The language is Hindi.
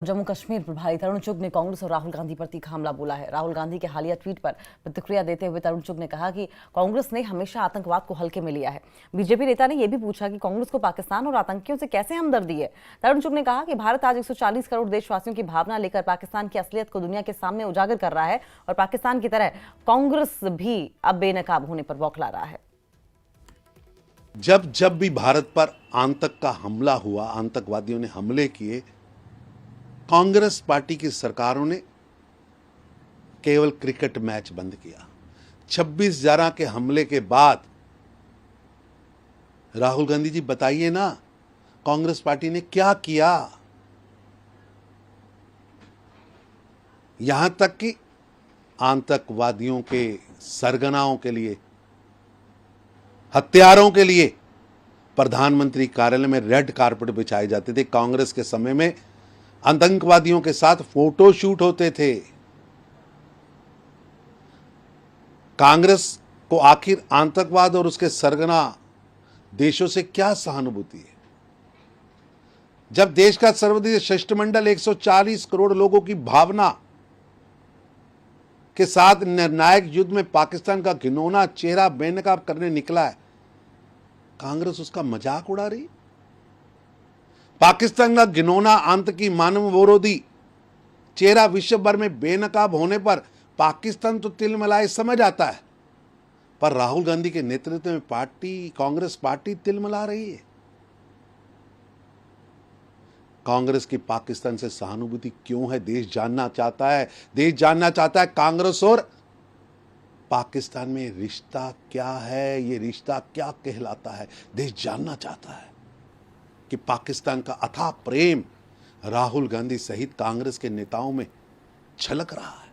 जम्मू कश्मीर प्रभारी तरुण चुग ने कांग्रेस और राहुल गांधी पर तीखा हमला बोला है। राहुल गांधी के हालिया ट्वीट पर प्रतिक्रिया देते हुए तरुण चुग ने कहा कि कांग्रेस ने हमेशा आतंकवाद को हल्के में लिया है। बीजेपी नेता ने यह भी पूछा कि कांग्रेस को पाकिस्तान और आतंकियों से कैसे हमदर्दी है। तरुण चुग ने कहा कि भारत आज 140 करोड़ देशवासियों की भावना लेकर पाकिस्तान की असलियत को दुनिया के सामने उजागर कर रहा है और पाकिस्तान की तरह कांग्रेस भी अब बेनकाब होने पर बौखला रहा है। जब जब भी भारत पर आतंक का हमला हुआ, आतंकवादियों ने हमले किए, कांग्रेस पार्टी की सरकारों ने केवल क्रिकेट मैच बंद किया। 26/11 के हमले के बाद राहुल गांधी जी बताइए ना, कांग्रेस पार्टी ने क्या किया। यहां तक कि आतंकवादियों के सरगनाओं के लिए, हत्यारों के लिए प्रधानमंत्री कार्यालय में रेड कारपेट बिछाए जाते थे। कांग्रेस के समय में आतंकवादियों के साथ फोटो शूट होते थे। कांग्रेस को आखिर आतंकवाद और उसके सरगना देशों से क्या सहानुभूति है? जब देश का सर्वोदय शिष्टमंडल 140 करोड़ लोगों की भावना के साथ निर्णायक युद्ध में पाकिस्तान का घिनौना चेहरा बेनकाब करने निकला है, कांग्रेस उसका मजाक उड़ा रही। पाकिस्तान का घिनौना आतंकी मानव विरोधी चेहरा विश्व भर में बेनकाब होने पर पाकिस्तान तो तिलमिलाए समझ आता है, पर राहुल गांधी के नेतृत्व में कांग्रेस पार्टी तिलमिला रही है। कांग्रेस की पाकिस्तान से सहानुभूति क्यों है? देश जानना चाहता है। देश जानना चाहता है कांग्रेस और पाकिस्तान में रिश्ता क्या है, ये रिश्ता क्या कहलाता है। देश जानना चाहता है कि पाकिस्तान का अथाह प्रेम राहुल गांधी सहित कांग्रेस के नेताओं में छलक रहा है।